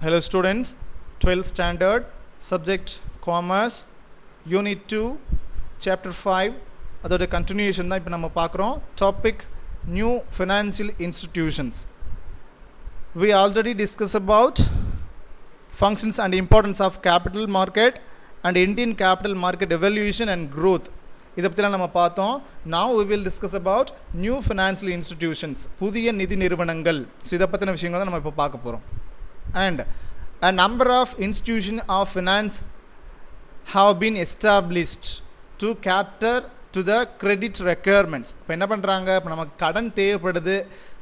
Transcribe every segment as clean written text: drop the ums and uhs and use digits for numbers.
Hello students, 12th standard, subject commerce, unit 2, chapter 5, அதோட continuation தான் இப்போ நம்ம பார்க்குறோம். Topic new financial institutions. We already discussed about functions and importance of capital market and Indian capital market evolution and growth. இதை பற்றிலாம் நம்ம பார்த்தோம். Now we will discuss about new financial institutions, புதிய நிதி நிறுவனங்கள். ஸோ இதை பற்றின விஷயங்கள் தான் நம்ம இப்போ பார்க்க போகிறோம். And a number of institutions of finance have been established to cater to the credit requirements. இப்போ என்ன பண்ணுறாங்க, இப்போ நமக்கு கடன் தேவைப்படுது.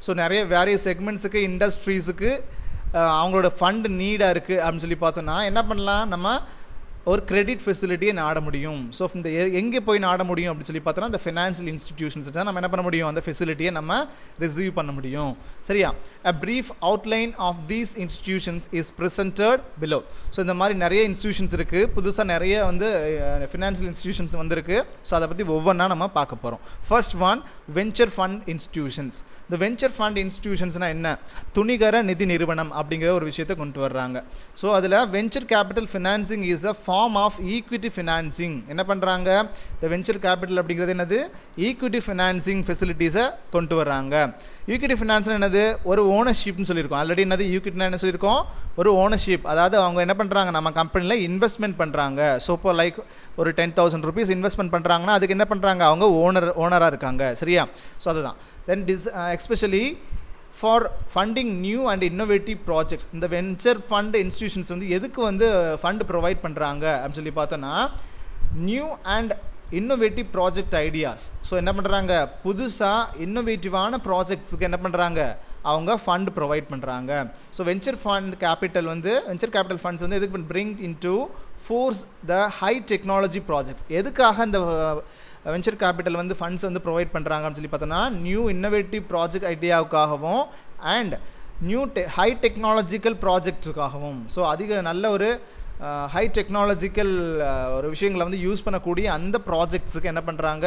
ஸோ நிறைய வேரிய செக்மெண்ட்ஸுக்கு இண்டஸ்ட்ரீஸுக்கு அவங்களோட ஃபண்ட் நீடாக இருக்குது அப்படின்னு சொல்லி பார்த்தோன்னா என்ன பண்ணலாம், நம்ம ஒரு கிரெடிட் ஃபெசிலிட்டியை நாட முடியும். ஸோ இந்த எங்கே போய் நாட முடியும் அப்படின்னு சொல்லி பார்த்தோன்னா இந்த ஃபினான்ஷியல் இன்ஸ்டிடியூஷன்ஸ் தான் நம்ம என்ன பண்ண முடியும், அந்த ஃபெசிலிட்டியை நம்ம ரிசீவ் பண்ண முடியும். சரியா? a brief outline of these institutions is presented below. So இந்த மாதிரி நிறைய இன்ஸ்டிடியூஷன்ஸ் இருக்குது, புதுசாக நிறைய வந்து ஃபினான்ஷியல் இன்ஸ்டிடியூஷன்ஸ் வந்துருக்கு. ஸோ அதை பற்றி ஒவ்வொன்றா நம்ம பார்க்க போகிறோம். First one, venture fund institutions. இந்த வெஞ்சர் ஃபண்ட் இன்ஸ்டிடியூஷன்ஸ்னால் என்ன, துணிகர நிதி நிறுவனம் அப்படிங்கிற ஒரு விஷயத்தை கொண்டு வர்றாங்க. ஸோ அதில் venture capital financing is a form of equity financing. என்ன பண்ணுறாங்க, இந்த வெஞ்சர் கேபிட்டல் அப்படிங்கிறது என்னது, ஈக்விட்டி ஃபினான்சிங் ஃபெசிலிட்டிஸை கொண்டு வர்றாங்க. ஈக்விட்டி ஃபினான்ஸ் என்னது, ஒரு ஓனர்ஷிப்னு சொல்லியிருக்கோம். ஆல்ரெடி என்னது ஈக்விட்டினா என்ன சொல்லியிருக்கோம், ஒரு ஓனர்ஷிப். அதாவது அவங்க என்ன பண்ணுறாங்க, நம்ம கம்பெனியில் இன்வெஸ்ட்மெண்ட் பண்ணுறாங்க. ஸோ இப்போ லைக் ஒரு 10,000 rupees இன்வெஸ்ட்மெண்ட் பண்ணுறாங்கன்னா அதுக்கு என்ன பண்ணுறாங்க, அவங்க ஓனராக இருக்காங்க. சரியா? ஸோ அதுதான். Then especially for funding new and innovative projects. இந்த வெஞ்சர் ஃபண்ட் இன்ஸ்டிடியூஷன்ஸ் வந்து எதுக்கு வந்து ஃபண்ட் ப்ரொவைட் பண்ணுறாங்க அப்படின்னு சொல்லி பார்த்தோன்னா, new and innovative project ideas. So என்ன பண்ணுறாங்க, புதுசாக இன்னோவேட்டிவான ப்ராஜெக்ட்ஸுக்கு என்ன பண்ணுறாங்க, அவங்க ஃபண்ட் ப்ரொவைட் பண்ணுறாங்க. ஸோ வெஞ்சர் ஃபண்ட் கேபிட்டல் வந்து வெஞ்சர் கேபிட்டல் ஃபண்ட்ஸ் வந்து எதுக்கு bring into force the high technology projects. எதுக்காக இந்த வெஞ்சர் கேபிட்டல் வந்து ஃபண்ட்ஸ் வந்து ப்ரொவைட் பண்ணுறாங்க அப்படின்னு சொல்லி பார்த்தோன்னா, நியூ இன்னோவேட்டிவ் ப்ராஜெக்ட் ஐடியாவுக்காகவும் அண்ட் நியூ ஹை டெக்னாலஜிக்கல் ப்ராஜெக்ட்ஸுக்காகவும். ஸோ அதிக நல்ல ஒரு ஹை டெக்னாலஜிக்கல் ஒரு விஷயங்களை வந்து யூஸ் பண்ணக்கூடிய அந்த ப்ராஜெக்ட்ஸுக்கு என்ன பண்ணுறாங்க,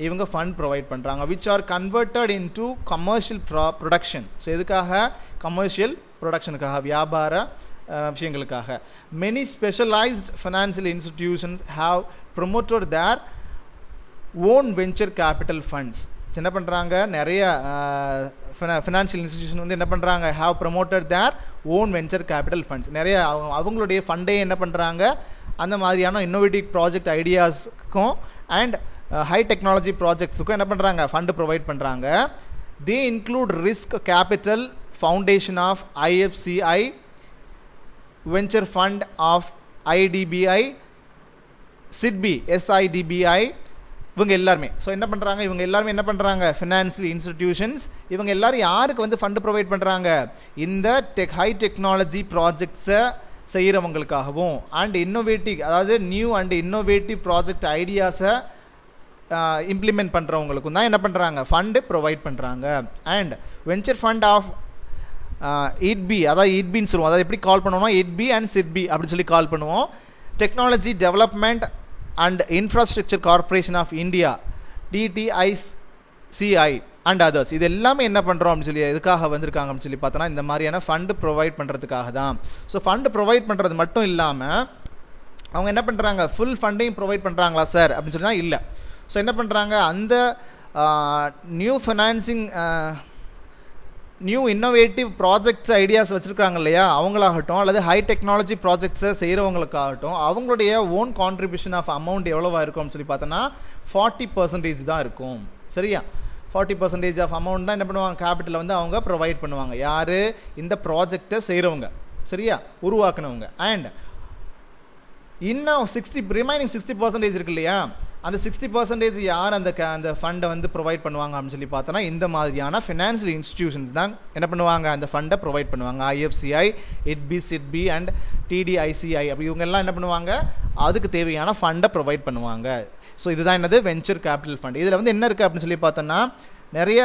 இவங்க ஃபண்ட் ப்ரொவைட் பண்ணுறாங்க. Which are converted into commercial production. So எதுக்காக, கமர்ஷியல் ப்ரொடக்ஷனுக்காக, வியாபார விஷயங்களுக்காக. Many specialised financial institutions have promoted their own venture capital funds. என்ன பண்ணுறாங்க, நிறைய ஃபினான்ஷியல் இன்ஸ்டிடியூஷன் வந்து என்ன பண்ணுறாங்க, have promoted their own venture capital funds. நிறைய அவங்களுடைய ஃபண்டே என்ன பண்ணுறாங்க, அந்த மாதிரியான இன்னோவேட்டிவ் ப்ராஜெக்ட் ஐடியாஸ்க்கும் அண்ட் ஹை டெக்னாலஜி ப்ராஜெக்ட்ஸுக்கும் என்ன பண்ணுறாங்க, ஃபண்டு ப்ரொவைட் பண்ணுறாங்க. They include risk capital foundation of IFCI, venture fund of IDBI, SIDBI, SIDBI, இவங்க எல்லாருமே. ஸோ என்ன பண்ணுறாங்க, இவங்க எல்லாருமே என்ன பண்ணுறாங்க, ஃபினான்ஷியல் இன்ஸ்டிடியூஷன்ஸ். இவங்க எல்லாரும் யாருக்கு வந்து ஃபண்டு ப்ரொவைட் பண்ணுறாங்க, இந்த ஹை டெக்னாலஜி ப்ராஜெக்ட்ஸை செய்கிறவங்களுக்காகவும் அண்ட் இன்னோவேட்டிவ், அதாவது நியூ அண்ட் இன்னோவேட்டிவ் ப்ராஜெக்ட் ஐடியாஸை இம்ப்ளிமெண்ட் பண்ணுறவங்களுக்கும் தான் என்ன பண்ணுறாங்க, ஃபண்டு ப்ரொவைட் பண்ணுறாங்க. And venture fund of IDBI, அதாவது IDBIன்னு சொல்லுவோம். அதாவது எப்படி கால் பண்ணுவோம்னா IDBI அண்ட் SIDBI அப்படின்னு சொல்லி கால் பண்ணுவோம். Technology development and infrastructure corporation of India, TTICI and others. இது எல்லாமே என்ன பண்ணுறோம் அப்படின்னு சொல்லி எதுக்காக வந்திருக்காங்க அப்படின்னு சொல்லி பார்த்தோன்னா, இந்த மாதிரியான ஃபண்டு ப்ரொவைட் பண்ணுறதுக்காக தான். ஸோ ஃபண்டு ப்ரொவைட் பண்ணுறது மட்டும் இல்லாமல் அவங்க என்ன பண்ணுறாங்க, ஃபுல் ஃபண்டையும் ப்ரொவைட் பண்ணுறாங்களா சார் அப்படின்னு சொன்னால் இல்லை. ஸோ என்ன பண்ணுறாங்க, அந்த new financing new innovative projects ideas வச்சுருக்காங்க இல்லையா, அவங்களாகட்டும் அல்லது ஹை டெக்னாலஜி ப்ராஜெக்ட்ஸை செய்கிறவங்களுக்காகட்டும் அவங்களுடைய ஓன் கான்ட்ரிபியூஷன் ஆஃப் அமௌண்ட் எவ்வளோவா இருக்கும்னு சொல்லி பார்த்தோன்னா 40% தான் இருக்கும். சரியா? 40% ஆஃப் அமௌண்ட் தான் என்ன பண்ணுவாங்க, கேபிட்டலை வந்து அவங்க ப்ரொவைட் பண்ணுவாங்க. யார், இந்த ப்ராஜெக்டை செய்கிறவங்க, சரியா, உருவாக்குனவங்க. அண்ட் இன்னும் ரிமைனிங் 60% இருக்கு இல்லையா, அந்த 60% யார் அந்த ஃபண்டை வந்து ப்ரொவைட் பண்ணுவாங்க அப்படின்னு சொல்லி பார்த்தோன்னா, இந்த மாதிரியான ஃபினான்ஷியல் இன்ஸ்டிடியூஷன்ஸ் தான் என்ன பண்ணுவாங்க, அந்த ஃபண்டை ப்ரொவைட் பண்ணுவாங்க. IFCI, IDBI, SIDBI and TTICI அப்படி இவங்கெல்லாம் என்ன பண்ணுவாங்க, அதுக்கு தேவையான ஃபண்டை ப்ரொவைட் பண்ணுவாங்க. ஸோ இதுதான் என்னது, வெஞ்சர் கேபிட்டல் ஃபண்ட். இதில் வந்து என்ன இருக்குது அப்படின்னு சொல்லி பார்த்தோன்னா, நிறைய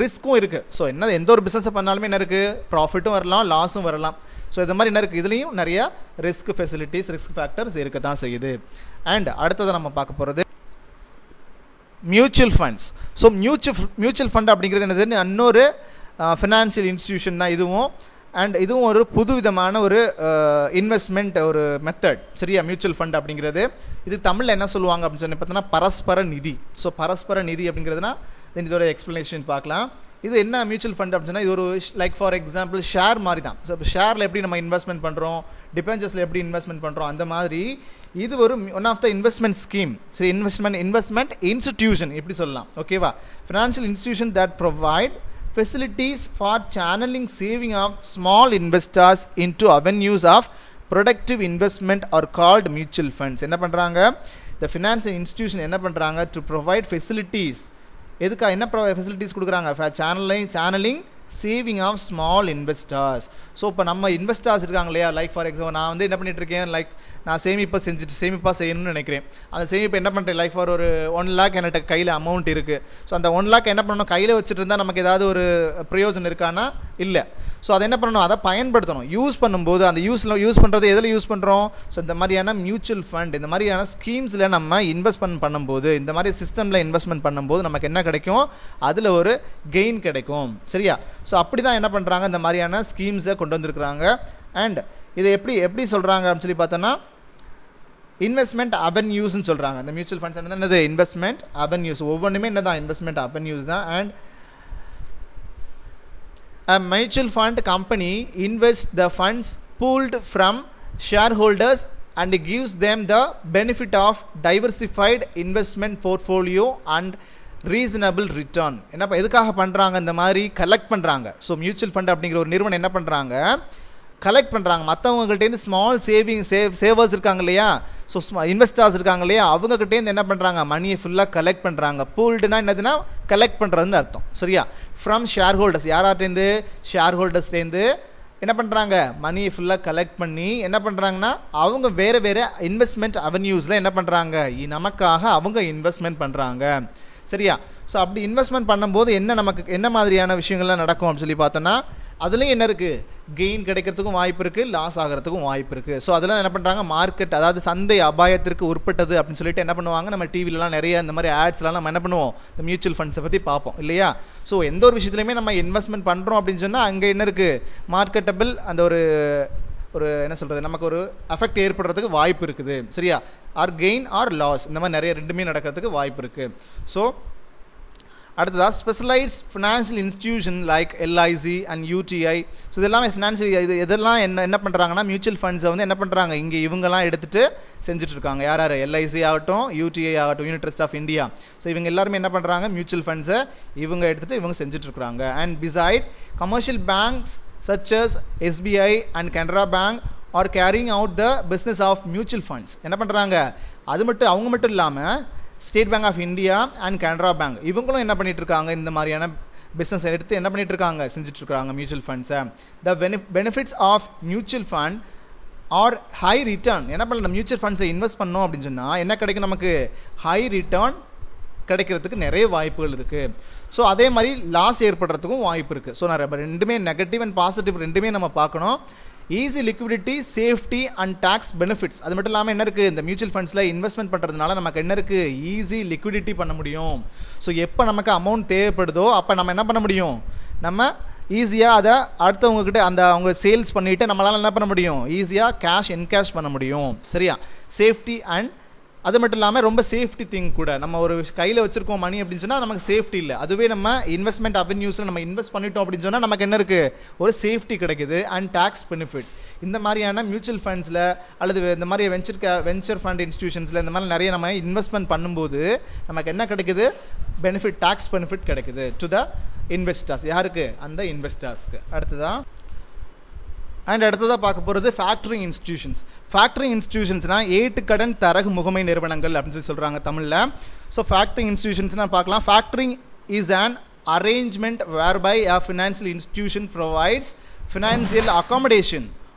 ரிஸ்க்கும் இருக்குது. ஸோ என்ன, எந்த ஒரு பிஸ்னஸை பண்ணாலுமே என்ன இருக்குது, ப்ராஃபிட்டும் வரலாம், லாஸும் வரலாம். ஸோ இது மாதிரி என்ன இருக்குது, இதுலேயும் நிறைய ரிஸ்க் ஃபெசிலிட்டிஸ், ரிஸ்க் ஃபேக்டர்ஸ் இருக்க தான் செய்யுது. அண்ட் அடுத்ததை நம்ம பார்க்க போகிறது mutual funds. So mutual fund அப்படிங்கிறது என்னது, இன்னொரு ஃபினான்ஷியல் இன்ஸ்டிடியூஷன் தான் இதுவும். அண்ட் இதுவும் ஒரு புது விதமான ஒரு இன்வெஸ்ட்மெண்ட் ஒரு மெத்தட், சரியா? மியூச்சுவல் ஃபண்ட் அப்படிங்கிறது இது தமிழில் என்ன சொல்லுவாங்க அப்படின்னு சொல்லி பார்த்தோன்னா பரஸ்பர நிதி. ஸோ பரஸ்பர நிதி அப்படிங்கிறதுனா இதோட எக்ஸ்ப்ளனேஷன் பார்க்கலாம். இது என்ன மியூச்சுவல் ஃபண்ட் அப்படின்னு சொன்னால் இது ஒரு லைக் ஃபார் எக்ஸாம்பிள் ஷேர் மாதிரி தான். ஸோ ஷேரில் எப்படி நம்ம இன்வெஸ்ட்மெண்ட் பண்ணுறோம், டிபெஞ்சர்ஸில் எப்படி இன்வெஸ்ட்மெண்ட் பண்ணுறோம், அந்த மாதிரி இது ஒரு one of the investment scheme. சரி, இன்வெஸ்ட்மெண்ட் இன்ஸ்டிடியூஷன் இப்படி சொல்லலாம், ஓகேவா? Financial institution that provide facilities for channeling saving of small investors into avenues of productive investment are called mutual funds. என்ன பண்றாங்க, the financial institution என்ன பண்றாங்க, to provide facilities. எதுக்கா என்ன ஃபெசிலிட்டிஸ் கொடுக்குறாங்க? Channeling saving of small investors. So இப்போ நம்ம investors இருக்காங்க இல்லையா, லைக் ஃபார் எக்ஸாம்பிள் நான் வந்து என்ன பண்ணிட்டு இருக்கேன், லைக் நான் சேமிப்பாக செய்யணும்னு நினைக்கிறேன். அந்த சேமிப்பு என்ன பண்ணுறேன், லைக் ஃபார் ஒரு 1 lakh என்கிட்ட கையில் அமௌண்ட் இருக்குது. ஸோ அந்த 1 lakh என்ன பண்ணணும், கையில் வச்சுட்டு இருந்தால் நமக்கு ஏதாவது ஒரு பிரயோஜனம் இருக்கானா? இல்லை. ஸோ அதை என்ன பண்ணணும், அதை பயன்படுத்தணும். யூஸ் பண்ணும்போது அந்த யூஸ் பண்ணுறது எதில் யூஸ் பண்ணுறோம்? ஸோ இந்த மாதிரியான மியூச்சுவல் ஃபண்ட், இந்த மாதிரியான ஸ்கீம்ஸில் நம்ம இன்வெஸ்ட்மெண்ட் பண்ணும்போது, இந்த மாதிரி சிஸ்டமில் இன்வெஸ்ட்மெண்ட் பண்ணும்போது நமக்கு என்ன கிடைக்கும், அதில் ஒரு கெயின் கிடைக்கும், சரியா? ஸோ அப்படி தான் என்ன பண்ணுறாங்க, இந்த மாதிரியான ஸ்கீம்ஸை கொண்டு வந்திருக்கிறாங்க. அண்ட் இதை எப்படி சொல்கிறாங்க அப்படின்னு சொல்லி பார்த்தோன்னா இன்வெஸ்ட்மெண்ட் அவென்யூஸ்ன்னு சொல்கிறாங்க. இந்த மியூச்சுவல் ஃபண்ட்ஸ் என்னது, இன்வெஸ்ட்மெண்ட் அவென்யூஸ். ஒவ்வொன்றுமே என்ன தான், இன்வெஸ்ட்மெண்ட் அவென்யூஸ் தான். And a mutual fund company invests the funds pooled from shareholders and gives them the benefit of diversified investment portfolio and reasonable return. என்ன எதுக்காக பண்ணுறாங்க, இந்த மாதிரி கலெக்ட் பண்ணுறாங்க. ஸோ மியூச்சுவல் ஃபண்ட் அப்படிங்கிற ஒரு நிறுவனம் என்ன பண்ணுறாங்க, கலெக்ட் பண்ணுறாங்க. மற்றவங்ககிட்டேருந்து ஸ்மால் சேவர்ஸ் இருக்காங்க இல்லையா, ஸோ இன்வெஸ்டர்ஸ் இருக்காங்க இல்லையா, அவங்ககிட்டேருந்து என்ன பண்ணுறாங்க, மணியை ஃபுல்லாக கலெக்ட் பண்ணுறாங்க. பூல்டுனா என்னதுன்னா கலெக்ட் பண்ணுறதுன்னு அர்த்தம், சரியா? ஃப்ரம் ஷேர் ஹோல்டர்ஸ், யார்கிட்டேருந்து, ஷேர் ஹோல்டர்ஸ்லேருந்து என்ன பண்ணுறாங்க, மணியை ஃபுல்லாக கலெக்ட் பண்ணி என்ன பண்ணுறாங்கன்னா அவங்க வேறு இன்வெஸ்ட்மெண்ட் அவென்யூஸில் என்ன பண்ணுறாங்க, நமக்காக அவங்க இன்வெஸ்ட்மெண்ட் பண்ணுறாங்க, சரியா? ஸோ அப்படி இன்வெஸ்ட்மெண்ட் பண்ணும்போது நமக்கு என்ன மாதிரியான விஷயங்கள்லாம் நடக்கும் அப்படின்னு சொல்லி பார்த்தோன்னா அதுலேயும் என்ன இருக்குது, கெயின் கிடைக்கிறதுக்கும் வாய்ப்பு இருக்குது, லாஸ் ஆகிறதுக்கும் வாய்ப்பு இருக்குது. ஸோ அதெல்லாம் என்ன பண்ணுறாங்க, மார்க்கெட் அதாவது சந்தை அபாயத்திற்கு உட்பட்டது அப்படின்னு சொல்லிட்டு என்ன பண்ணுவாங்க, நம்ம டிவிலலாம் நிறைய இந்த மாதிரி ஆட்ஸ்லாம் நம்ம என்ன பண்ணுவோம், இந்த மியூச்சுவல் ஃபண்ட்ஸை பற்றி பார்ப்போம் இல்லையா? ஸோ எந்த ஒரு விஷயத்துலையுமே நம்ம இன்வெஸ்ட்மெண்ட் பண்ணுறோம் அப்படின்னு சொன்னால் அங்கே என்ன இருக்குது, மார்க்கெட்டபிள் அந்த ஒரு என்ன சொல்கிறது, நமக்கு ஒரு அஃபெக்ட் ஏற்படுறதுக்கு வாய்ப்பு இருக்குது, சரியா? ஆர் கெயின் ஆர் லாஸ், இந்த மாதிரி நிறைய ரெண்டுமே நடக்கிறதுக்கு வாய்ப்பு இருக்குது. ஸோ அடுத்ததாக specialised financial institution like LIC and UTI. So இதெல்லாமே ஃபினான்ஷியல் இதெல்லாம் என்ன பண்ணுறாங்கன்னா மியூச்சுவல் ஃபண்ட்ஸை வந்து என்ன பண்ணுறாங்க, இங்கே இவங்கெல்லாம் எடுத்துகிட்டு செஞ்சுட்ருக்காங்க. யார் எல்ஐசி ஆகட்டும், யூடிஐ ஆகட்டும், unit trust of India. So இவங்க எல்லாருமே என்ன பண்ணுறாங்க, மியூச்சுவல் ஃபண்ட்ஸை இவங்க எடுத்துகிட்டு இவங்க செஞ்சுட்ருக்குறாங்க. And beside commercial banks such as SBI and Canara Bank are carrying out the business of mutual funds. என்ன பண்ணுறாங்க, அவங்க மட்டும் இல்லாமல் State Bank of India and Canara bank இவங்களும் என்ன பண்ணிட்டு இருக்காங்க, இந்த மாதிரியான பிஸ்னஸ் எடுத்து என்ன பண்ணிட்டு இருக்காங்க, செஞ்சுட்டு இருக்காங்க மியூச்சுவல் ஃபண்ட்ஸை. The benefits of mutual fund are high return. என்ன பண்ணலாம், மியூச்சுவல் ஃபண்ட்ஸை இன்வெஸ்ட் பண்ணோம் அப்படின்னு சொன்னால் என்ன கிடைக்கும், நமக்கு ஹை ரிட்டர்ன் கிடைக்கிறதுக்கு நிறைய வாய்ப்புகள் இருக்குது. ஸோ அதே மாதிரி லாஸ் ஏற்படுறதுக்கும் வாய்ப்பு இருக்குது. ஸோ நான் ரெண்டுமே நெகட்டிவ் அண்ட் பாசிட்டிவ் ரெண்டுமே நம்ம பார்க்கணும். Easy liquidity, safety and tax benefits. அது மட்டும் இல்லாமல் என்ன இருக்குது, இந்த மியூச்சுவல் ஃபண்ட்ஸில் இன்வெஸ்ட்மெண்ட் பண்ணுறதுனால நமக்கு என்ன இருக்குது, ஈஸி லிக்விடிட்டி பண்ண முடியும். ஸோ எப்போ நமக்கு அமௌண்ட் தேவைப்படுதோ அப்போ நம்ம என்ன பண்ண முடியும், நம்ம ஈஸியாக அதை அடுத்தவங்கக்கிட்ட அவங்க சேல்ஸ் பண்ணிவிட்டு நம்மளால் என்ன பண்ண முடியும், ஈஸியாக என்கேஷ் பண்ண முடியும், சரியா? சேஃப்டி அண்ட் அது மட்டும் இல்லாமல் ரொம்ப சேஃப்டி திங் கூட. நம்ம ஒரு கையில் வச்சுருக்கோம் மணி அப்படின்னு சொன்னால் நமக்கு சேஃப்டி இல்லை. அதுவே நம்ம இன்வெஸ்ட்மெண்ட் அவென்யூஸில் நம்ம இன்வெஸ்ட் பண்ணிட்டோம் அப்படின்னு சொன்னால் நமக்கு என்ன இருக்குது, ஒரு சேஃப்டி கிடைக்குது அண்ட் டேக்ஸ் பெனிஃபிட்ஸ். இந்த மாதிரியான மியூச்சுவல் ஃபண்ட்ஸில் அல்லது இந்த மாதிரி வெஞ்சர் ஃபண்ட் இன்ஸ்டிடியூஷன்ஸில் இந்த மாதிரி நிறைய நம்ம இன்வெஸ்ட்மெண்ட் பண்ணும்போது நமக்கு என்ன கிடைக்குது, பெனிஃபிட், டேக்ஸ் பெனிஃபிட் கிடைக்குது டு த இன்வெஸ்டர்ஸ். யாருக்கு, அந்த இன்வெஸ்டர்ஸ்க்கு. அடுத்ததாக பார்க்க போகிறது ஃபேக்டரிங் இன்ஸ்டிடியூஷன்ஸ். ஃபேக்டரிங் இன்ஸ்டிடியூஷன்ஸ்னால் ஏட்டுக்கடன் தரகு முகமை நிறுவனங்கள் அப்படின்னு சொல்லி சொல்கிறாங்க தமிழில். ஸோ ஃபேக்டரிங் இன்ஸ்டிடியூஷன்ஸ்னால் பார்க்கலாம். Factoring is an arrangement whereby a financial institution provides financial accommodation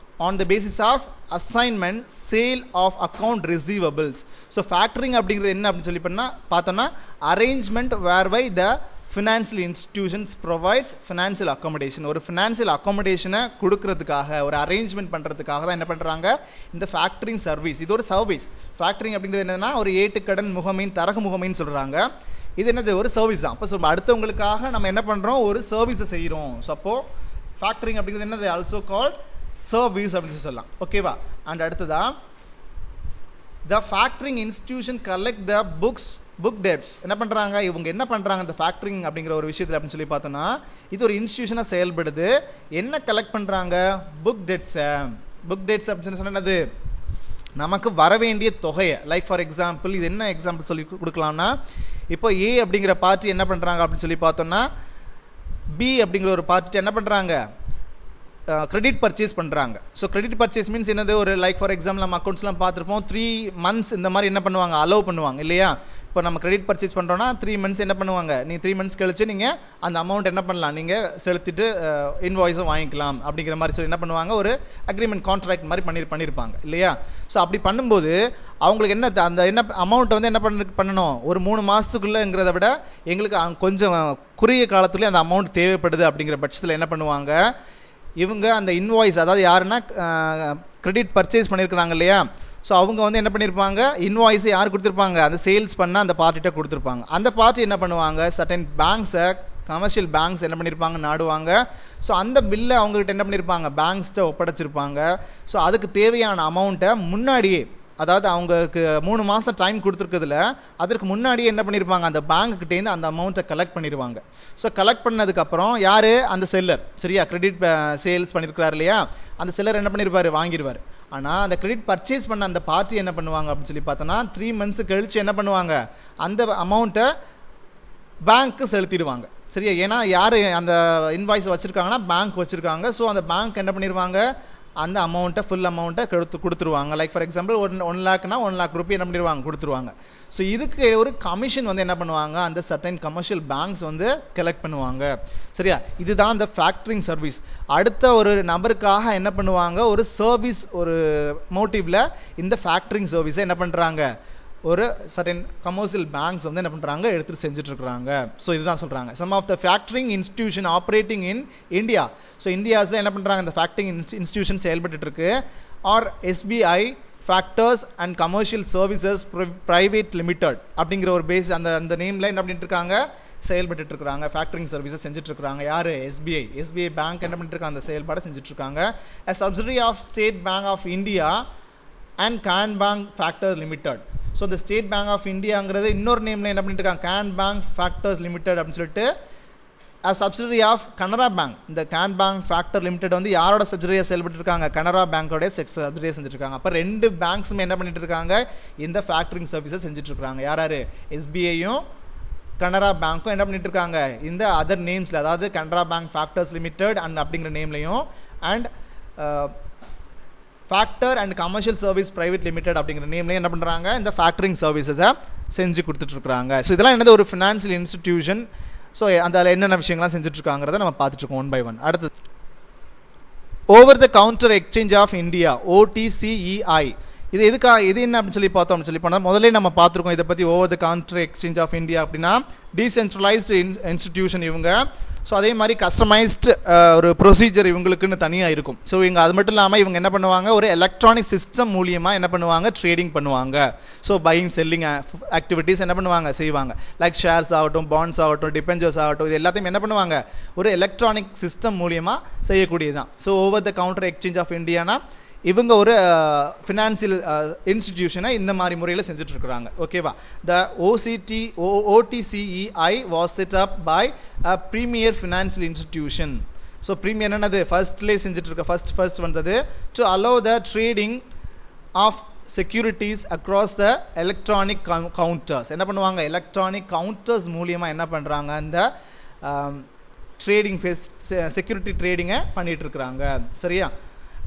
on the basis of assignment, sale of account receivables. So factoring அப்படிங்கிறது என்ன அப்படின்னு சொல்லி பார்த்தோன்னா arrangement whereby the financial institutions provides financial accommodation. ஒரு financial அக்காமடேஷனை கொடுக்கறதுக்காக, ஒரு arrangement பண்ணுறதுக்காக தான் என்ன பண்ணுறாங்க, இந்த ஃபேக்டரிங் சர்வீஸ். இது ஒரு சர்வீஸ். ஃபேக்டரிங் அப்படிங்கிறது என்னென்னா ஒரு ஏட்டுக்கடன் முகமையின் தரகு முகமைன்னு சொல்கிறாங்க. இது என்னது, ஒரு சர்வீஸ் தான். அப்போ அடுத்தவங்களுக்காக நம்ம என்ன பண்ணுறோம், ஒரு சர்வீஸை செய்கிறோம். ஸோ அப்போது ஃபேக்டரிங் அப்படிங்கிறது என்னது ஆல்சோ கால்ட் சர்வீஸ் அப்படின்னு சொல்லலாம். ஓகேவா? அண்ட் அடுத்ததா the factoring institution collect the book debts. என்ன பண்ணுறாங்க இவங்க, என்ன பண்ணுறாங்க இந்த ஃபேக்டரிங் அப்படிங்கிற ஒரு விஷயத்தில் அப்படின்னு சொல்லி பார்த்தோன்னா, இது ஒரு இன்ஸ்டியூஷனாக செயல்படுது. என்ன கலெக்ட் பண்ணுறாங்க? புக் டெட்ஸ் அப்படின்னு சொன்னது நமக்கு வர வேண்டிய தொகையை. லைக் ஃபார் எக்ஸாம்பிள், இது என்ன எக்ஸாம்பிள் சொல்லி கொடுக்கலாம்னா, இப்போ ஏ அப்படிங்கிற பார்ட்டி என்ன பண்ணுறாங்க அப்படின்னு சொல்லி பார்த்தோன்னா, பி அப்படிங்கிற ஒரு பார்ட்டி என்ன பண்ணுறாங்க, கிரெடிட் பர்ச்சேஸ் பண்ணுறாங்க. ஸோ கிரெடிட் பர்ச்சேஸ் மீன்ஸ் என்னது, ஒரு லைக் ஃபார் எக்ஸாம்பிள் நம்ம அக்கௌண்ட்ஸ்லாம் பார்த்துருப்போம், 3 months இந்த மாதிரி என்ன பண்ணுவாங்க, அலோவ் பண்ணுவாங்க இல்லையா? இப்போ நம்ம கிரெடிட் பர்ச்சேஸ் பண்ணுறோன்னா 3 months என்ன பண்ணுவாங்க, நீங்கள் 3 months கழிச்சு நீங்கள் அந்த அமௌண்ட் என்ன பண்ணலாம், நீங்கள் செலுத்திட்டு இன்வாய்ஸும் வாங்கிக்கலாம் அப்படிங்கிற மாதிரி சொல்லி என்ன பண்ணுவாங்க, ஒரு அக்ரிமெண்ட் கான்ட்ராக்ட் மாதிரி பண்ணியிருப்பாங்க இல்லையா? ஸோ அப்படி பண்ணும்போது அவங்களுக்கு என்ன, அந்த என்ன அமௌண்ட்டை வந்து என்ன பண்ணணும், ஒரு 3 மாதத்துக்குள்ளேங்கிறத விட எங்களுக்கு கொஞ்சம் குறுகிய காலத்துலேயே அந்த அமௌண்ட் தேவைப்படுது அப்படிங்கிற பட்சத்தில் என்ன பண்ணுவாங்க, இவங்க அந்த இன்வாய்ஸ், அதாவது யாருன்னா கிரெடிட் பர்ச்சேஸ் பண்ணியிருக்கிறாங்க இல்லையா, ஸோ அவங்க வந்து என்ன பண்ணியிருப்பாங்க, இன்வாய்ஸை யார் கொடுத்துருப்பாங்க, அந்த சேல்ஸ் பண்ண அந்த பார்ட்டிகிட்ட கொடுத்துருப்பாங்க. அந்த பார்ட்டி என்ன பண்ணுவாங்க, சர்டன் பேங்க்ஸை, கமர்ஷியல் பேங்க்ஸ் என்ன பண்ணியிருப்பாங்க, நாடுவாங்க. ஸோ அந்த பில்லை அவங்ககிட்ட என்ன பண்ணியிருப்பாங்க, பேங்க்ஸ்கிட்ட ஒப்படைச்சிருப்பாங்க. ஸோ அதுக்கு தேவையான அமௌண்ட்டை முன்னாடியே, அதாவது அவங்களுக்கு 3 மாதம் டைம் கொடுத்துருக்கிறதுல அதற்கு முன்னாடியே என்ன பண்ணியிருப்பாங்க, அந்த பேங்க்கிட்டேருந்து அந்த அமௌண்ட்டை கலெக்ட் பண்ணிடுவாங்க. ஸோ கலெக்ட் பண்ணதுக்கப்புறம் யார், அந்த செல்லர், சரியா, கிரெடிட் சேல்ஸ் பண்ணியிருக்கிறார் இல்லையா, அந்த செல்லர் என்ன பண்ணியிருப்பார், வாங்கிடுவார். ஆனால் அந்த கிரெடிட் பர்ச்சேஸ் பண்ண அந்த பார்ட்டி என்ன பண்ணுவாங்க அப்படின்னு சொல்லி பார்த்தோன்னா, 3 months கழித்து என்ன பண்ணுவாங்க, அந்த அமௌண்ட்டை பேங்க்கு செலுத்திடுவாங்க. சரியா? ஏன்னா யார் அந்த இன்வாய்ஸ் வச்சுருக்காங்கன்னா பேங்க் வச்சுருக்காங்க. ஸோ அந்த பேங்க் என்ன பண்ணிடுவாங்க, அந்த அமௌண்ட்டை, ஃபுல் அமௌண்ட்டை கொடுத்துருவாங்க. லைக் ஃபார் எக்ஸாம்பிள் ஒரு 1 lakhனா 1 lakh ரூபாய் என்ன பண்ணிடுவாங்க, கொடுத்துருவாங்க. ஸோ இதுக்கு ஒரு கமிஷன் வந்து என்ன பண்ணுவாங்க, அந்த சர்டன் கமர்ஷியல் பேங்க்ஸ் வந்து கலெக்ட் பண்ணுவாங்க. சரியா? இதுதான் அந்த ஃபேக்டரிங் சர்வீஸ். அடுத்த ஒரு நபருக்காக என்ன பண்ணுவாங்க, ஒரு சர்வீஸ், ஒரு மோட்டிவில் இந்த ஃபேக்டரிங் சர்வீஸை என்ன பண்ணுறாங்க, ஒரு சர்டன் கமர்ஷியல் பேங்க்ஸ் வந்து என்ன பண்ணுறாங்க, எடுத்துகிட்டு செஞ்சுட்ருக்குறாங்க. ஸோ இதுதான் சொல்கிறாங்க, some of the factoring institution operating in India. So இந்தியாஸில் என்ன பண்ணுறாங்க, இந்த ஃபேக்டரிங் இன்ஸ்டிடியூஷன் செயல்பட்டுருக்கு. Are SBI factors and commercial services private limited அப்படிங்கிற ஒரு பேஸ், அந்த நேமில் என்ன பண்ணிட்டு இருக்காங்க, செயல்பட்டுருக்காங்க. ஃபேக்டரிங் சர்வீசஸ் செஞ்சுட்ருக்காங்க. யார், எஸ்பிஐ பேங்க் என்ன பண்ணிட்டுருக்காங்க, அந்த செயல்பாடை செஞ்சுட்ருக்காங்க. a subsidiary of State Bank of India and Can Bank Factors Limited. So இந்த ஸ்டேட் பேங்க் ஆஃப் இந்தியாங்கிறது இன்னொரு நேமில் என்ன பண்ணிட்டு இருக்காங்க, கேன் பேங்க் ஃபேக்டர்ஸ் லிமிடெட் அப்படின்னு சொல்லிட்டு சப்சிடரி ஆஃப் கனரா பேங்க். இந்த கேன் பேங்க் ஃபேக்டர் லிமிடெட் வந்து யாரோட சப்சிடரியாக செயல்பட்டு இருக்காங்க, கனரா பேங்கோடைய சப்சிடரியாக செஞ்சுருக்காங்க. அப்போ 2 பேங்க்ஸுமே என்ன பண்ணிட்டு இருக்காங்க, இந்த ஃபேக்டரிங் சர்வீஸை செஞ்சுட்ருக்காங்க. யார், எஸ்பிஐயும் கனரா பேங்க்கும் என்ன பண்ணிட்டு இருக்காங்க, இந்த அதர் நேம்ஸில், அதாவது Canara bank factors limited and அப்படிங்கிற நேம்லையும் and factor and commercial service private limited அப்படிங்கிற நேம்லேயும் என்ன பண்ணுறாங்க, இந்த ஃபேக்டரிங் சர்வீஸஸை செஞ்சு கொடுத்துட்ருக்குறாங்க. ஸோ இதெல்லாம் என்னது, ஒரு ஃபினான்ஷியல் இன்ஸ்டிடியூஷன். ஸோ அதில் என்னென்ன விஷயங்கள்லாம் செஞ்சுட்ருக்காங்கிறத நம்ம பார்த்துட்ருக்கோம் ஒன் பை ஒன். அடுத்தது over the counter exchange of India, OTCEI. இது என்ன அப்படின்னு சொல்லி பார்த்தோம் அப்படின்னு சொல்லி போனால், முதல்ல நம்ம பார்த்துருக்கோம் இதை பற்றி. Over the counter exchange of India அப்படின்னா டீசென்ட்ரலைஸ்டு இன்ஸ்டிடியூஷன் இவங்க. ஸோ அதே மாதிரி கஸ்டமைஸ்டு ஒரு ப்ரொசீஜர் இவங்களுக்குன்னு தனியாக இருக்கும். ஸோ இவங்க அது மட்டும் இல்லாமல் இவங்க என்ன பண்ணுவாங்க, ஒரு எலக்ட்ரானிக் சிஸ்டம் மூலியமாக என்ன பண்ணுவாங்க, ட்ரேடிங் பண்ணுவாங்க. ஸோ பையிங் செல்லிங் ஆக்டிவிட்டீஸ் என்ன பண்ணுவாங்க, செய்வாங்க. லைக் ஷேர்ஸ் ஆகட்டும், பாண்ட்ஸ் ஆகட்டும், டிபெஞ்சர்ஸ் ஆகட்டும், இது எல்லாத்தையும் என்ன பண்ணுவாங்க, ஒரு எலக்ட்ரானிக் சிஸ்டம் மூலியமாக செய்யக்கூடியது தான். So over the counter exchange of இந்தியானா இவங்க ஒரு ஃபினான்சியல் இன்ஸ்டிடியூஷனை இந்த மாதிரி முறையில் செஞ்சுட்ருக்குறாங்க. ஓகேவா? The OTCEI was set up by a premier financial institution. So premier என்னது, ஃபர்ஸ்ட்லேயே செஞ்சுட்ருக்க, ஃபர்ஸ்ட் வந்தது to allow the trading of securities across the electronic counters. என்ன பண்ணுவாங்க, எலக்ட்ரானிக் கவுண்டர்ஸ் மூலியமாக என்ன பண்ணுறாங்க, அந்த ட்ரேடிங் செக்யூரிட்டி ட்ரேடிங்கை பண்ணிகிட்ருக்குறாங்க. சரியா?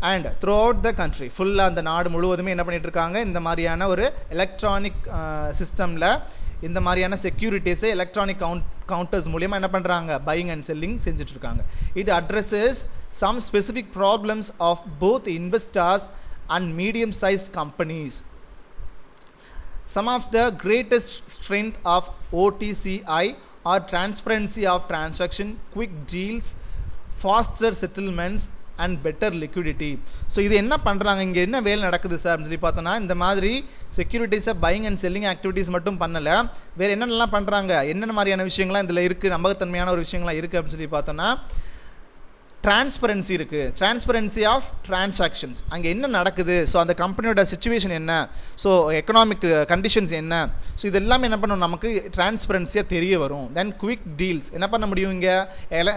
And through out the country ஃபுல்லாக அந்த நாடு முழுவதுமே என்ன பண்ணிகிட்ருக்காங்க, இந்த மாதிரியான ஒரு எலக்ட்ரானிக் சிஸ்டமில் இந்த மாதிரியான செக்யூரிட்டிஸை எலக்ட்ரானிக் கவுண்டர்ஸ் மூலியமாக என்ன பண்ணுறாங்க, பையிங் அண்ட் செல்லிங் செஞ்சுட்ருக்காங்க. It addresses some specific problems of both investors and medium size companies. Some of the greatest strength of OTCI are transparency of transaction, quick deals, faster settlements and better liquidity. So இது என்ன பண்ணுறாங்க, இங்கே என்ன வேலை நடக்குது sir அப்படின்னு சொல்லி பார்த்தோன்னா, இந்த மாதிரி செக்யூரிட்டிஸை பையிங் அண்ட் செல்லிங் ஆக்டிவிட்டீஸ் மட்டும் பண்ணலை, வேறு என்னென்னலாம் பண்ணுறாங்க, என்னென்ன மாதிரியான விஷயங்கள்லாம் இதில் இருக்குது, நம்பகத்தன்மையான ஒரு விஷயங்கள்லாம் இருக்குது அப்படின்னு சொல்லி பார்த்தோன்னா, டிரான்ஸ்பரன்சி இருக்குது, டிரான்ஸ்பரன்சி ஆஃப் டிரான்சாக்ஷன்ஸ், அங்கே என்ன நடக்குது, ஸோ அந்த கம்பெனியோட சிச்சுவேஷன் என்ன, ஸோ எக்கனாமிக் கண்டிஷன்ஸ் என்ன, ஸோ இது எல்லாமே என்ன பண்ணணும் நமக்கு டிரான்ஸ்பரன்சியாக தெரிய வரும். தென் குவிக் டீல்ஸ் என்ன பண்ண முடியும், இங்கே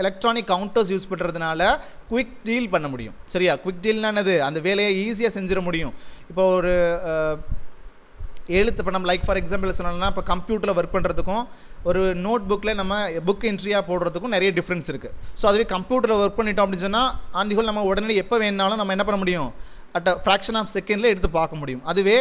எலக்ட்ரானிக் கவுண்டர்ஸ் யூஸ் பண்ணுறதுனால குவிக் டீல் பண்ண முடியும். சரியா, குவிக் டீல்னா என்னது, அந்த வேலையை ஈஸியாக செஞ்சிட முடியும். இப்போ ஒரு எழுத்து, இப்போ நம்ம லைக் ஃபார் எக்ஸாம்பிள் சொன்னோம்னா, இப்போ கம்ப்யூட்டரில் ஒர்க் பண்ணுறதுக்கும் ஒரு நோட் புக்கில் நம்ம புக் என்ட்ரியாக போடுறதுக்கும் நிறைய டிஃப்ரென்ஸ் இருக்குது. ஸோ அதுவே கம்ப்யூட்டரில் ஒர்க் பண்ணிட்டோம் அப்படின்னு சொன்னால் ஆன் தி ஹோல் நம்ம உடனே எப்போ வேணாலும் நம்ம என்ன பண்ண முடியும், அட் ஃப்ராக்ஷன் ஆஃப் செகண்டில் எடுத்து பார்க்க முடியும். அதுவே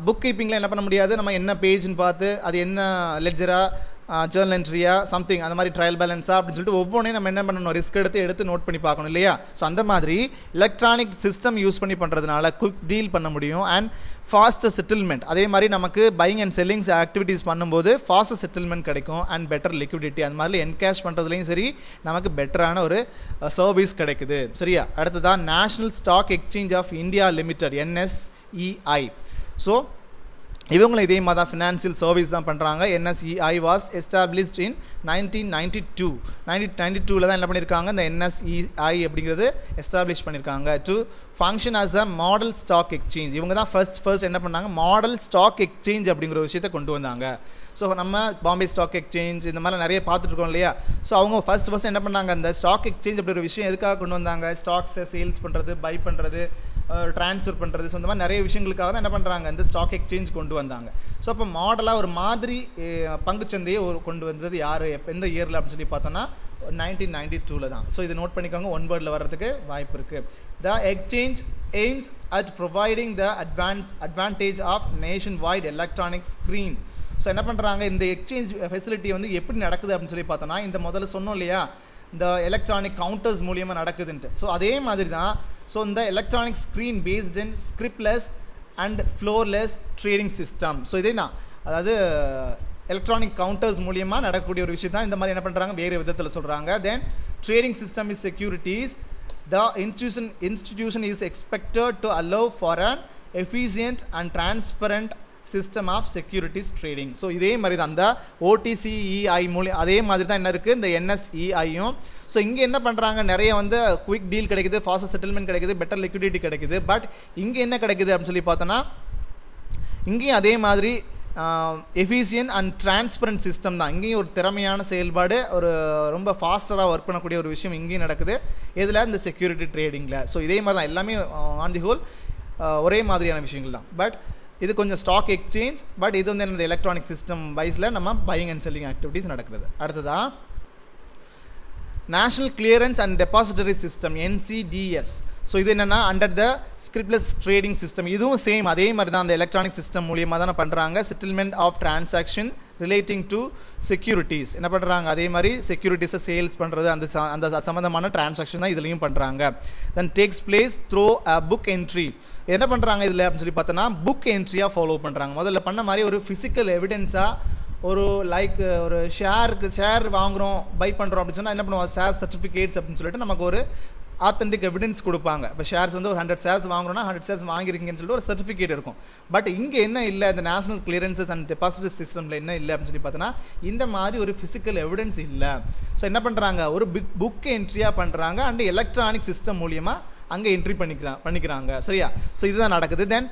புக் கீப்பிங்கில் என்ன பண்ண முடியாது, நம்ம என்ன பேஜ்னு பார்த்து அது என்ன லெட்ஜராக ஜேர்னல் என்ட்ரியா சம்திங் அந்த மாதிரி ட்ரையல் பேலன்ஸா அப்படின்னு சொல்லிட்டு ஒவ்வொன்றையும் நம்ம என்ன பண்ணணும், ரிஸ்க் எடுத்து நோட் பண்ணி பார்க்கணும் இல்லையா. ஸோ அந்த மாதிரி எலக்ட்ரானிக் சிஸ்டம் யூஸ் பண்ணி பண்ணுறதுனால குவிக் டீல் பண்ண முடியும் அண்ட் ஃபாஸ்டர் செட்டில்மெண்ட். அதே மாதிரி நமக்கு பையிங் அண்ட் செல்லிங்ஸ் ஆக்டிவிட்டீஸ் பண்ணும்போது ஃபாஸ்டர் செட்டில்மெண்ட் கிடைக்கும் அண்ட் பெட்டர் லிக்விடிட்டி. அந்த மாதிரி என்கேஷ் பண்ணுறதுலையும் சரி நமக்கு பெட்டரான ஒரு சர்வீஸ் கிடைக்குது. சரியா, அடுத்ததான் national stock exchange of India limited NSEI. So இவங்களும் இதே மாதிரி தான் ஃபினான்சியல் சர்வீஸ் தான் பண்ணுறாங்க. NSEI வாஸ் எஸ்டாப்ளிஷ்ட் இன் 1992 தான் என்ன பண்ணியிருக்காங்க, இந்த NSEI அப்படிங்கிறது எஸ்டாப்ளிஷ் பண்ணியிருக்காங்க to function as a model stock exchange. இவங்க தான் ஃபர்ஸ்ட் என்ன பண்ணாங்க, மாடல் ஸ்டாக் எக்ஸ்சேஞ்ச் அப்படிங்கிற விஷயத்தை கொண்டு வந்தாங்க. ஸோ நம்ம பாம்பே ஸ்டாக் எக்ஸ்சேஞ்ச் இந்த மாதிரி நிறைய பார்த்துட்ருக்கோம் இல்லையா. ஸோ அவங்க ஃபர்ஸ்ட் என்ன பண்ணாங்க, அந்த ஸ்டாக் எக்ஸ்சேஞ்ச் அப்படி ஒரு விஷயம் எதுக்காக கொண்டு வந்தாங்க, ஸ்டாக்ஸை சேல்ஸ் பண்ணுறது, பை பண்ணுறது, ட்ரான்ஸ்ஃபர் பண்ணுறது, ஸோ இந்த மாதிரி நிறைய விஷயங்களுக்காக தான் என்ன பண்ணுறாங்க, இந்த ஸ்டாக் எக்ஸ்சேஞ்ச் கொண்டு வந்தாங்க. ஸோ அப்போ மாடலாக ஒரு மாதிரி பங்குச்சந்தையை கொண்டு வந்தது யார், எந்த இயரில் அப்படின்னு சொல்லி பார்த்தோன்னா 1992 தான். ஸோ இது நோட் பண்ணிக்கோங்க, ஒன் வேர்டில் வர்றதுக்கு வாய்ப்பு இருக்குது. The exchange aims at providing the advantage of nationwide electronic screen. So என்ன பண்ணுறாங்க, இந்த எக்ஸ்சேஞ்ச் ஃபெசிலிட்டி வந்து எப்படி நடக்குது அப்படின்னு சொல்லி பார்த்தோன்னா, இந்த முதல்ல சொன்னோம் இல்லையா, இந்த எலக்ட்ரானிக் கவுண்டர்ஸ் மூலியமாக நடக்குதுன்ட்டு. ஸோ அதே மாதிரி தான் ஸோ இந்த electronic screen based in scriptless and floorless trading system. So இதே தான், அதாவது எலக்ட்ரானிக் கவுண்டர்ஸ் மூலியமாக நடக்கக்கூடிய ஒரு விஷயம் தான் இந்த மாதிரி என்ன பண்ணுறாங்க, வேறு விதத்தில் சொல்கிறாங்க. Then trading system is securities. The institution is expected to allow for an efficient and transparent system of securities trading. So இதே மாதிரி தான் அந்த OTCEI அதே மாதிரி தான் என்ன இருக்குது இந்த NSEIயும். ஸோ இங்கே என்ன பண்ணுறாங்க, நிறைய வந்து குவிக் டீல் கிடைக்குது, ஃபாஸ்டர் செட்டில்மெண்ட் கிடைக்குது, பெட்டர் லிக்விடிட்டி கிடைக்குது. பட் இங்கே என்ன கிடைக்குது அப்படின்னு சொல்லி பார்த்தோன்னா, இங்கேயும் அதே மாதிரி எஃபிஷியன்ட் அண்ட் டிரான்ஸ்பரண்ட் சிஸ்டம் தான். இங்கேயும் ஒரு திறமையான செயல்பாடு, ஒரு ரொம்ப ஃபாஸ்டராக ஒர்க் பண்ணக்கூடிய ஒரு விஷயம் இங்கேயும் நடக்குது. இதில் இந்த செக்யூரிட்டி ட்ரேடிங்கில். ஸோ இதே மாதிரி தான் எல்லாமே ஆன் தி ஹோல் ஒரே மாதிரியான விஷயங்கள் தான். பட் இது கொஞ்சம் ஸ்டாக் எக்ஸ்சேஞ்ச், பட் இது வந்து இந்த எலக்ட்ரானிக் சிஸ்டம் வைஸில் நம்ம பையிங் அண்ட் செல்லிங் ஆக்டிவிட்டீஸ் நடக்கிறது. அடுத்ததாக national clearance and depository system NCDS. So இது என்னென்னா under the scriptless trading system. இதுவும் சேம் அதே மாதிரி தான் அந்த எலக்ட்ரானிக் சிஸ்டம் மூலியமாக தானே பண்ணுறாங்க. Settlement of transaction relating to securities என்ன பண்ணுறாங்க, அதே மாதிரி செக்யூரிட்டிஸை சேல்ஸ் பண்ணுறது, அந்த சம்மந்தமான டிரான்சாக்ஷன் தான் இதுலேயும் பண்ணுறாங்க. Then takes place through book entry. என்ன பண்ணுறாங்க இதில் அப்படின்னு சொல்லி பார்த்தோன்னா, புக் என்ட்ரியாக ஃபாலோ பண்ணுறாங்க. முதல்ல பண்ண மாதிரி ஒரு ஃபிசிக்கல் எவிடென்ஸாக ஒரு ஒரு ஷேர் வாங்குகிறோம், பை பண்ணுறோம் அப்படின்னு சொன்னால் என்ன பண்ணுவோம், ஷேர் சர்டிஃபிகேட்ஸ் அப்படின்னு சொல்லிட்டு நமக்கு ஒரு ஆத்தென்டிக் எவிடன்ஸ் கொடுப்பாங்க. இப்போ ஷேர்ஸ் வந்து ஒரு 100 ஷேர்ஸ் வாங்குறோம்னா 100 ஷேர்ஸ் வாங்கிருக்கீங்கன்னு சொல்லிட்டு ஒரு சர்டிஃபிகேட் இருக்கும். பட் இங்கே என்ன இல்லை, இந்த நேஷனல் கிளியரன்சஸ் அண்ட் டெபாசிட்டரி சிஸ்டமில் என்ன இல்லை அப்படின்னு சொல்லி பார்த்தோன்னா, இந்த மாதிரி ஒரு ஃபிசிக்கல் எவிடன்ஸ் இல்லை. ஸோ என்ன பண்ணுறாங்க, ஒரு புக் என்ட்ரியாக பண்ணுறாங்க அண்ட் எலக்ட்ரானிக் சிஸ்டம் மூலியமாக அங்கே என்ட்ரி பண்ணிக்கிறாங்க. சரியா, ஸோ இதுதான் நடக்குது. தென்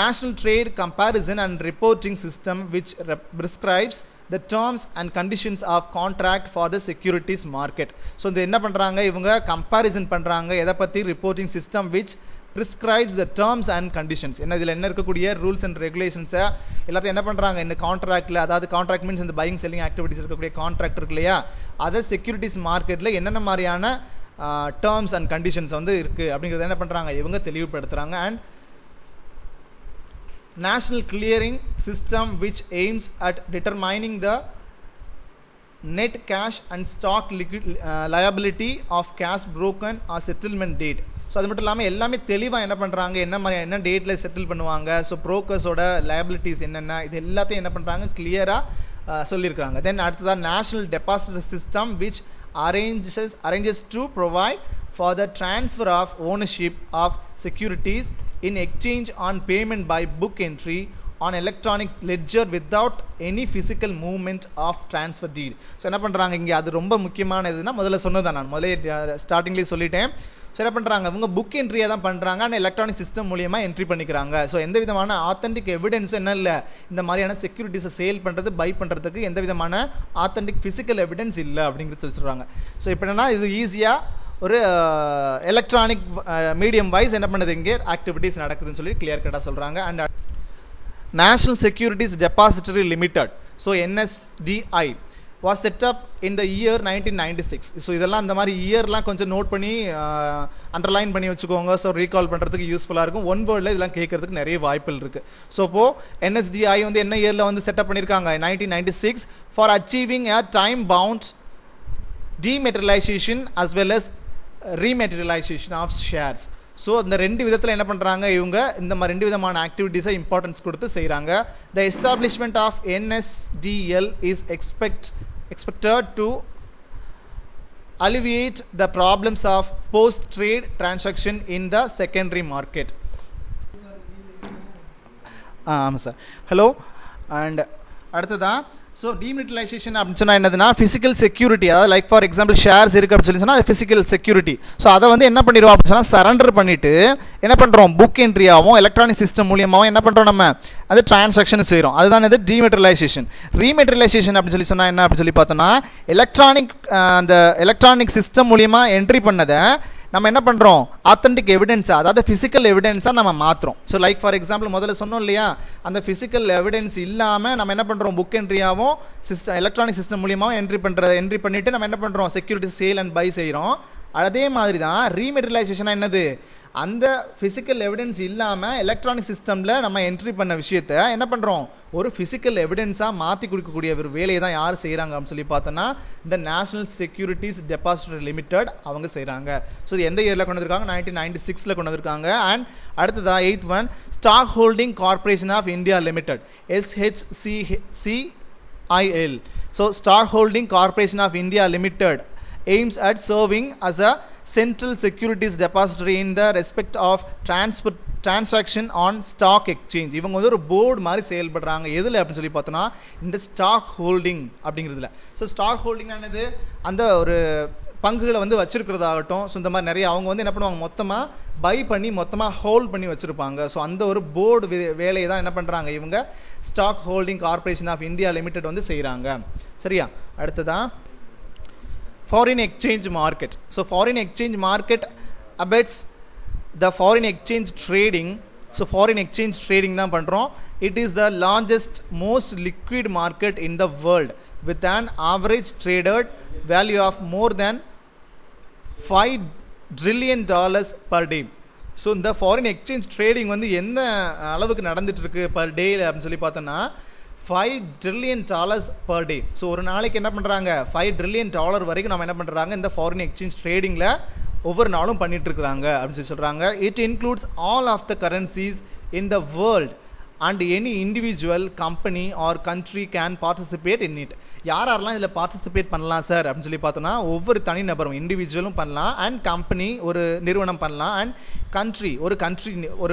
National Trade Comparison and Reporting System which prescribes the terms and conditions of contract for the securities market. So இது என்ன பண்ணுறாங்க, இவங்க கம்பேரிசன் பண்ணுறாங்க எதை பற்றி, reporting system which prescribes the terms and conditions. என்ன இதில் என்ன இருக்கக்கூடிய ரூல்ஸ் அண்ட் ரெகுலேஷன்ஸை எல்லாத்தையும் என்ன பண்ணுறாங்க, இந்த கான்ட்ராக்டில், அதாவது கான்ட்ராக்ட் மீன்ஸ் இந்த பையிங் செல்லிங் ஆக்டிவிட்டிஸ் இருக்கக்கூடிய கான்ட்ராக்ட் இருக்கு இல்லையா, அதை செக்யூரிட்டிஸ் மார்க்கெட்டில் என்னென்ன மாதிரியான டேர்ம்ஸ் அண்ட் கண்டிஷன்ஸ் வந்து இருக்குது அப்படிங்கிறத என்ன பண்ணுறாங்க, இவங்க தெளிவுபடுத்துகிறாங்க. And National Clearing System which aims at determining the net cash and stock liability of cash broken or settlement date. So அது மட்டும் இல்லாமல் எல்லாமே தெளிவாக என்ன பண்ணுறாங்க, என்ன டேட்டில் செட்டில் பண்ணுவாங்க, ஸோ ப்ரோக்கர்ஸோட லயபிலிட்டிஸ் என்னென்ன, இது எல்லாத்தையும் என்ன பண்ணுறாங்க கிளியராக சொல்லியிருக்காங்க. தென் அடுத்ததான் national depository system which arranges to provide for the transfer of ownership of securities in exchange on payment by book entry on electronic ledger without any physical movement of transfer deed. So என்ன பண்ணுறாங்க இங்கே அது ரொம்ப முக்கியமான இதுனா முதல்ல சொன்னதான் நான் முதல்ல ஸ்டார்டிங்லேயே சொல்லிட்டேன். ஸோ என்ன பண்ணுறாங்க இவங்க புக் என்ட்ரியாக தான் பண்ணுறாங்க ஆனால் எலக்ட்ரானிக் சிஸ்டம் மூலியமாக என்ட்ரி பண்ணிக்கிறாங்க. ஸோ எந்த விதமான ஆத்தென்டிக் எவிடன்ஸும் என்ன இல்லை, இந்த மாதிரியான செக்யூரிட்டிஸை சேல் பண்ணுறது பை பண்ணுறதுக்கு எந்த விதமான ஆத்தென்டிக் ஃபிசிக்கல் எவிடன்ஸ் இல்லை அப்படிங்கிறது சொல்கிறாங்க. ஸோ இப்போ என்னென்னா இது ஈஸியாக ஒரு எலக்ட்ரானிக் மீடியம் வைஸ் என்ன பண்ணுது இங்கே ஆக்டிவிட்டீஸ் நடக்குதுன்னு சொல்லி கிளியர் கட்டாக சொல்கிறாங்க. And national securities depository limited, so NSDI was set up in the year 1996. So இதெல்லாம் இந்த மாதிரி இயர்லாம் கொஞ்சம் நோட் பண்ணி அண்டர்லைன் பண்ணி வச்சுக்கோங்க. ஸோ ரீகால் பண்ணுறதுக்கு யூஸ்ஃபுல்லாக இருக்கும். ஒன் வேர்டில் இதெல்லாம் கேட்கறதுக்கு நிறைய வாய்ப்புகள் இருக்குது. ஸோ இப்போது NSDI வந்து என்ன இயரில் வந்து செட்டப் பண்ணியிருக்காங்க 1996 for achieving a time bound dematerialisation as well as rematerialisation of shares. So இந்த ரெண்டு விதத்தில் என்ன பண்ணுறாங்க இவங்க இந்த மாதிரி ரெண்டு விதமான ஆக்டிவிட்டீஸை இம்பார்ட்டன்ஸ் கொடுத்து செய்கிறாங்க. The establishment of NSDL is expected to alleviate the problems of post-trade transaction in the secondary market. ஆமாம் சார். ஹலோ அண்ட் அடுத்ததான் ஸோ டீமெட்டீரியலைசேஷன் அப்படின்னு சொன்னால் என்னதுன்னா ஃபிசிக்கல் செக்யூரிட்டி, அதாவது லைக் ஃபார் எக்ஸாம்பிள் ஷேர்ஸ் இருக்குது அப்படின்னு சொல்லி சொன்னால் அது ஃபிசிக்கல் செக்யூரிட்டி. ஸோ அதை வந்து என்ன பண்ணிடுவோம் அப்படின்னு சொன்னால் சரண்டர் பண்ணிவிட்டு என்ன பண்ணுறோம் புக் என்ட்ரியாகவும் எலக்ட்ரானிக் சிஸ்டம் மூலியமாகவும் என்ன பண்ணுறோம் நம்ம அது டிரான்சாக்ஷன் செய்கிறோம். அதுதான் இது டீமெட்டீரியலைசேஷன். ரீமெட்டீரியலைசேஷன் அப்படின்னு சொல்லி சொன்னால் என்ன அப்படின்னு சொல்லி பார்த்தோன்னா அந்த எலக்ட்ரானிக் சிஸ்டம் மூலியமாக என்ட்ரி பண்ணதை நம்ம என்ன பண்ணுறோம் ஆத்தென்டிக் எவிடன்ஸாக, அதாவது ஃபிசிக்கல் எவிடன்ஸாக நம்ம மாற்றுறோம். ஸோ லைக் ஃபார் எக்ஸாம்பிள் முதல்ல சொன்னோம் இல்லையா, அந்த ஃபிசிக்கல் எவிடன்ஸ் இல்லாமல் நம்ம என்ன பண்ணுறோம் புக் என்ட்ரியாகவும் எலக்ட்ரானிக் சிஸ்டம் மூலியமாகவும் என்ட்ரி பண்ணிவிட்டு நம்ம என்ன பண்ணுறோம் செக்யூரிட்டி சேல் அண்ட் பை செய்கிறோம். அதே மாதிரி தான் ரீமெட்டீரியலைசேஷனாக என்னது, அந்த ஃபிசிக்கல் எவிடன்ஸ் இல்லாமல் எலக்ட்ரானிக் சிஸ்டமில் நம்ம என்ட்ரி பண்ண விஷயத்தை என்ன பண்ணுறோம் ஒரு ஃபிசிக்கல் எவிடன்ஸாக மாற்றி கொடுக்கக்கூடிய ஒரு வேலையை தான் யார் செய்கிறாங்க அப்படின்னு சொல்லி பார்த்தோன்னா இந்த நேஷ்னல் செக்யூரிட்டிஸ் டெபாசிட்டரி லிமிடெட் அவங்க செய்கிறாங்க. ஸோ இது எந்த இயரில் கொண்டு வந்திருக்காங்க 1996 கொண்டு வந்திருக்காங்க. அண்ட் அடுத்ததாக 8th one stock holding corporation of India limited SHCCIL. So stock holding corporation of India limited aims at serving as a central securities depository in the respect of transaction on stock exchange. இவங்க வந்து ஒரு board மாதிரி செயல்படுறாங்க. எதில் அப்படின்னு சொல்லி பார்த்தோன்னா இந்த ஸ்டாக் ஹோல்டிங் அப்படிங்கிறதுல. ஸோ ஸ்டாக் ஹோல்டிங் ஆனது அந்த ஒரு பங்குகளை வந்து வச்சிருக்கிறதாகட்டும். ஸோ இந்த மாதிரி நிறைய அவங்க வந்து என்ன பண்ணுவாங்க மொத்தமாக பை பண்ணி மொத்தமாக ஹோல்ட் பண்ணி வச்சுருப்பாங்க. ஸோ அந்த ஒரு போர்டு வேலையை தான் என்ன பண்ணுறாங்க இவங்க stock holding corporation of India limited வந்து செய்கிறாங்க. சரியா, அடுத்ததான் foreign exchange market. So foreign exchange market abets the foreign exchange trading. So foreign exchange trading தான் பண்ணுறோம். It is the largest most liquid market in the world with an average traded value of more than $5 trillion per day. So இந்த foreign exchange trading வந்து எந்த அளவுக்கு நடந்துகிட்ருக்கு per day அப்படின்னு சொல்லி பார்த்தோன்னா $5 trillion per day. ஸோ ஒரு நாளைக்கு என்ன பண்ணுறாங்க $5 trillion வரைக்கும் நம்ம என்ன பண்ணுறாங்க இந்த ஃபாரின் எக்ஸ்சேஞ்ச் ட்ரேடிங்கில் ஒவ்வொரு நாளும் பண்ணிகிட்ருக்குறாங்க அப்படின்னு சொல்லி சொல்கிறாங்க. It includes all of the currencies in the world and any individual company or country can participate in it. யாரெல்லாம் இதில் பார்ட்டிசிபேட் பண்ணலாம் சார் அப்படின்னு சொல்லி பார்த்தோன்னா ஒவ்வொரு தனிநபரும் இண்டிவிஜுவலும் பண்ணலாம், அண்ட் கம்பெனி ஒரு நிறுவனம் பண்ணலாம், அண்ட் கண்ட்ரி ஒரு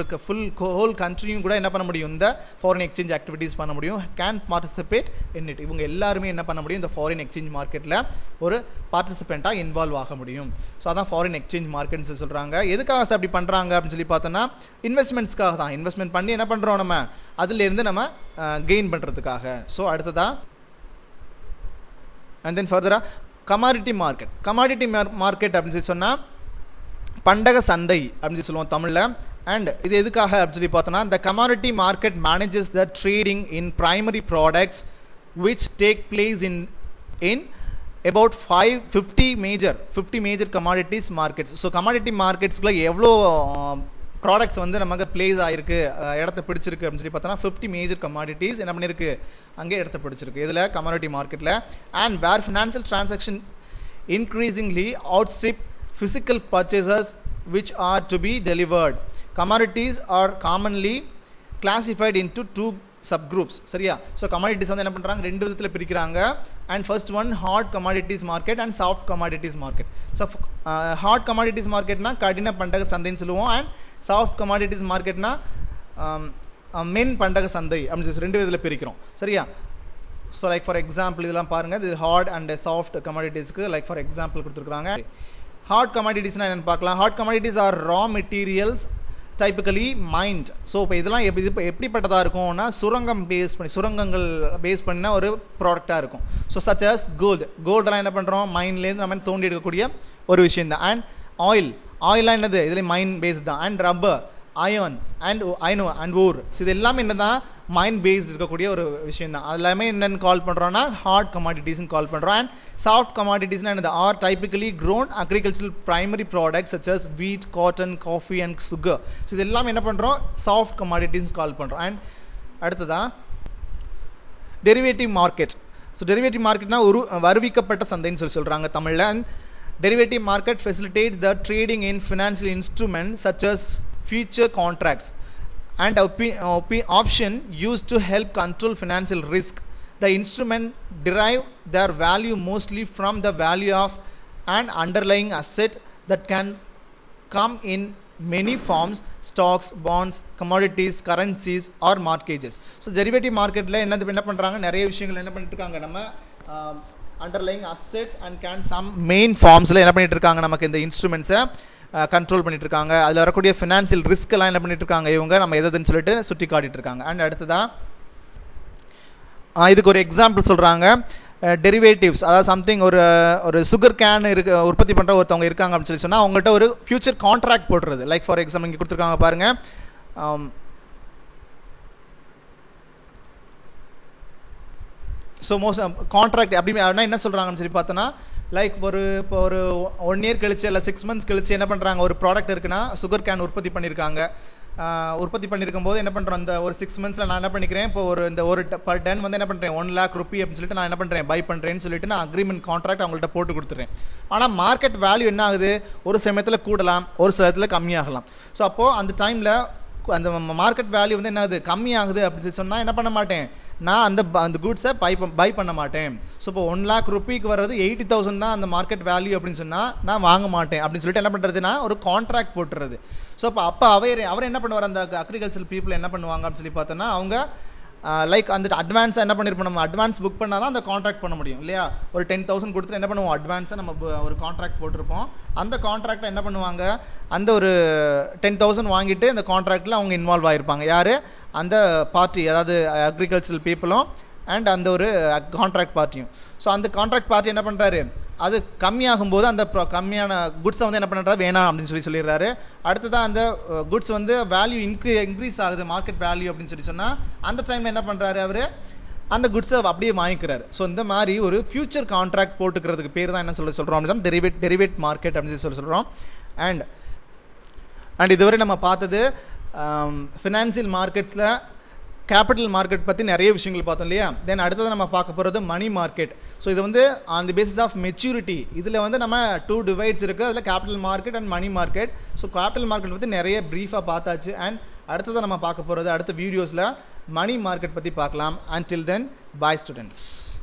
ஹோல் கண்ட்ரியும் கூட என்ன பண்ண முடியும் இந்த ஃபாரின் எக்ஸ்சேஞ்ச் ஆக்டிவிட்டீஸ் பண்ண முடியும். Can participate in it. இவங்க எல்லாருமே என்ன பண்ண முடியும் இந்த ஃபாரின் எக்ஸ்சேஞ்ச் மார்க்கெட்டில் ஒரு பார்ட்டிசிபெண்ட்டாக இன்வால்வ் ஆக முடியும். ஸோ அதான் ஃபாரின் எக்ஸ்சேஞ்ச் மார்க்கெட்னு சொல்கிறாங்க. எதுக்காக சார் அப்படி பண்ணுறாங்க அப்படின்னு சொல்லி பார்த்தோன்னா இன்வெஸ்ட்மெண்ட்ஸ்க்காக தான். இன்வெஸ்ட்மெண்ட் பண்ணி என்ன பண்ணுறோம் நம்ம அதிலேருந்து நம்ம கெயின் பண்ணுறதுக்காக. ஸோ அடுத்ததாக அண்ட் தென் ஃபர்தராக கமாடிட்டி மார்க்கெட் அப்படின்னு சொல்லி சொன்னால் பண்டக சந்தை அப்படின்னு சொல்லி சொல்லுவோம் தமிழில். அண்ட் இது எதுக்காக அப்படின்னு சொல்லி பார்த்தோன்னா the commodity market manages the trading in primary products which take place in about 50 major commodities markets. So commodity மார்க்கெட்ஸ்குள்ளே எவ்வளோ ப்ராடக்ட்ஸ் வந்து நமக்கு பிளேஸ் ஆகிருக்கு இடத்த பிடிச்சிருக்கு அப்படின்னு சொல்லி பார்த்தோன்னா 50 மேஜர் கமாடிட்டிஸ் என்ன பண்ணியிருக்கு அங்கே இடத்த பிடிச்சிருக்கு இதில் கமாடிட்டி மார்க்கெட்டில். And where financial transaction increasingly outstrip physical purchases which are to be delivered. Commodities are commonly classified into 2 subgroups. சரியா, ஸோ கமாடிட்டிஸ் வந்து என்ன பண்ணுறாங்க ரெண்டு விதத்தில் பிரிக்கிறாங்க. And first one hard commodities market and soft commodities market. So hard commodities மார்க்கெட்னா கடின பண்டக சந்தைன்னு சொல்லுவோம். அண்ட் சாஃப்ட் கமாடிட்டிஸ் மார்க்கெட்னா மென் பண்டக சந்தை அப்படின்னு சொல்லி 2 விதத்தில் பிரிக்கிறோம். சரியா? ஸோ லைக் ஃபார் எக்ஸாம்பிள் இதெல்லாம் பாருங்கள், இது ஹார்ட் அண்ட் சாஃப்ட் கமாடிட்டிஸ்க்கு லைக் ஃபார் எக்ஸாம்பிள் கொடுத்துருக்காங்க. ஹார்ட் கமாடிட்டிஸ்னால் என்னென்னு பார்க்கலாம். Hard commodities are raw materials typically mined. So இப்போ இதெல்லாம் எப்படிப்பட்டதாக இருக்கும்னா சுரங்கங்கள் பேஸ் பண்ண ஒரு ப்ராடக்டாக இருக்கும். ஸோ சச் அஸ் கோல்டெல்லாம் என்ன பண்ணுறோம், மைண்ட்லேருந்து நம்ம தோண்டி எடுக்கக்கூடிய ஒரு விஷயம் தான். அண்ட் ஆயிலாம் என்னது, இதில் மைண்ட் பேஸ்ட் தான். அண்ட் ரப்பர், அயர்ன் அண்ட் ஊர், ஸோ இது எல்லாமே என்ன தான், மைண்ட் பேஸ்ட் இருக்கக்கூடிய ஒரு விஷயம் தான். அது எல்லாமே என்னென்னு கால் பண்ணுறோன்னா ஹார்ட் கமாடிட்டிஸ்ன்னு கால் பண்ணுறோம். அண்ட் சாஃப்ட் கமாடிட்டிஸ்னால் என்னது, are typically grown agricultural primary products such as wheat, cotton, coffee and sugar. So இது எல்லாமே என்ன பண்ணுறோம், சாஃப்ட் கமாடிட்டிஸ்ன்னு கால் பண்ணுறோம். அண்ட் அடுத்ததான் டெரிவேட்டிவ் மார்க்கெட். ஸோ டெரிவேட்டிவ் மார்க்கெட்னா வருவிக்கப்பட்ட சந்தைன்னு சொல்கிறாங்க தமிழில். And derivative market facilitate the trading in financial instrument such as future contracts and option used to help control financial risk. The instrument derive their value mostly from the value of an underlying asset that can come in many forms: stocks, bonds, commodities, currencies or mortgages. So derivative market la என்ன பண்றாங்க, நிறைய விஷயங்கள் என்ன பண்ணிட்டு இருக்காங்க, நம்ம underlying assets and can some main forms la என்ன பண்ணிட்டு இருக்காங்க, நமக்கு இந்த இன்ஸ்ட்ருமெண்ட்ஸை கண்ட்ரோல் பண்ணிட்டு இருக்காங்க. அதில் வரக்கூடிய ஃபினான்ஷியல் ரிஸ்க் எல்லாம் என்ன பண்ணிட்டு இருக்காங்க இவங்க, நம்ம எதுன்னு சொல்லிட்டு சுட்டி காட்டிட்டு இருக்காங்க. அண்ட் அடுத்ததான் இதுக்கு ஒரு எக்ஸாம்பிள் சொல்கிறாங்க. டெரிவேட்டிவ்ஸ், அதாவது சம்திங் ஒரு சுகர் கேன் உற்பத்தி பண்ணுற ஒருத்தவங்க இருக்காங்க அப்படின்னு சொல்லி சொன்னால் அவங்கள்ட்ட ஒரு ஃபியூச்சர் கான்ட்ராக்ட் போட்டுறது. லைக் ஃபார் எக்ஸாம்பிள் இங்கே கொடுத்துருக்காங்க பாருங்கள். ஸோ மோஸ்ட் கான்ட்ராக்ட் அப்படி என்ன சொல்கிறாங்கன்னு சொல்லி பார்த்தோன்னா, லைக் இப்போ ஒரு 1 year கழிச்சு இல்லை 6 months கழிச்சு என்ன பண்ணுறாங்க, ஒரு ப்ராடக்ட் இருக்குன்னா சுகர் கேன் உற்பத்தி பண்ணியிருக்காங்க. உற்பத்தி பண்ணியிருக்கும் போது என்ன பண்ணுறோம், அந்த ஒரு 6 monthsல நான் என்ன பண்ணிக்கிறேன், இப்போ ஒரு பர் டன் வந்து என்ன பண்ணுறேன், 1 lakh rupee அப்படின்னு சொல்லிட்டு நான் என்ன பண்ணுறேன், பை பண்ணுறேன்னு சொல்லிட்டு நான் அக்ரிமெண்ட் கான்ட்ராக்ட் அவங்கள்ட்ட போட்டு கொடுத்துறேன். ஆனால் மார்க்கெட் வேல்யூ என்ன ஆகுது, ஒரு சமயத்தில் கூடலாம், ஒரு சமயத்தில் கம்மியாகலாம். ஸோ அப்போது அந்த டைமில் அந்த மார்க்கெட் வேல்யூ வந்து என்ன ஆகுது, கம்மியாகுது அப்படின்னு சொல்லி சொன்னால் என்ன பண்ண மாட்டேன், நான் அந்த குட்ஸை பை பண்ண மாட்டேன். ஸோ இப்போ 1 lakh rupeeக்கு வர்றது 80,000 தான் அந்த மார்க்கெட் வேல்யூ அப்படின்னு சொன்னால் நான் வாங்க மாட்டேன் அப்படின்னு சொல்லிட்டு என்ன பண்ணுறதுன்னா ஒரு கான்ட்ராக்ட் போட்டுறது. ஸோ அப்போ அவர் என்ன பண்ணுவார், அந்த அக்ரிகல்ச்சர் பீப்புள் என்ன பண்ணுவாங்க அப்படின்னு சொல்லி பார்த்தோன்னா, அவங்க லைக் அந்த அட்வான்ஸாக என்ன பண்ணியிருப்போம், நம்ம அட்வான்ஸ் புக் பண்ணால் தான் அந்த கான்ட்ராக்ட் பண்ண முடியும் இல்லையா. ஒரு 10,000 கொடுத்துட்டு என்ன பண்ணுவோம், அட்வான்ஸாக நம்ம ஒரு கான்ட்ராக்ட் போட்டிருப்போம். அந்த கான்ட்ராக்டை என்ன பண்ணுவாங்க, அந்த ஒரு 10,000 வாங்கிட்டு அந்த கான்ட்ராக்டில் அவங்க இன்வால்வ் ஆகிருப்பாங்க. யார், அந்த பார்ட்டி, அதாவது அக்ரிகல்ச்சரல் பீப்புளும் அண்ட் அந்த ஒரு கான்ட்ராக்ட் பார்ட்டியும். ஸோ அந்த கான்ட்ராக்ட் பார்ட்டி என்ன பண்ணுறாரு, அது கம்மியாகும்போது அந்த கம்மியான குட்ஸை வந்து என்ன பண்ணுறாரு, வேணாம் அப்படின்னு சொல்லிடுறாரு. அடுத்ததான் அந்த குட்ஸ் வந்து வேல்யூ இன்க்ரீஸ் ஆகுது, மார்க்கெட் வேல்யூ அப்படின்னு சொன்னால் அந்த டைம் என்ன பண்ணுறாரு, அவர் அந்த குட்ஸை அப்படியே வாங்கிக்கிறாரு. ஸோ இந்த மாதிரி ஒரு ஃபியூச்சர் கான்ட்ராக்ட் போட்டுக்கிறதுக்கு பேர் தான் என்ன சொல்கிறோம் அப்படின்னா டெரிவேட் மார்க்கெட் அப்படின்னு சொல்கிறோம். அண்ட் இதுவரை நம்ம பார்த்தது ஃபினான்சியல் மார்க்கெட்ஸில் கேபிட்டல் மார்க்கெட் பற்றி நிறைய விஷயங்கள் பார்த்தோம் இல்லையா. தென் அடுத்தது நம்ம பார்க்க போகிறது மணி மார்க்கெட். ஸோ இது வந்து on the basis of maturity, இதில் வந்து நம்ம 2 divides இருக்குது. அதில் capital market and money market. So capital market பற்றி நிறைய ப்ரீஃபாக பார்த்தாச்சு. அண்ட் அடுத்தது நம்ம பார்க்க போகிறது அடுத்த வீடியோஸில் மணி மார்க்கெட் பற்றி பார்க்கலாம். until then, bye students.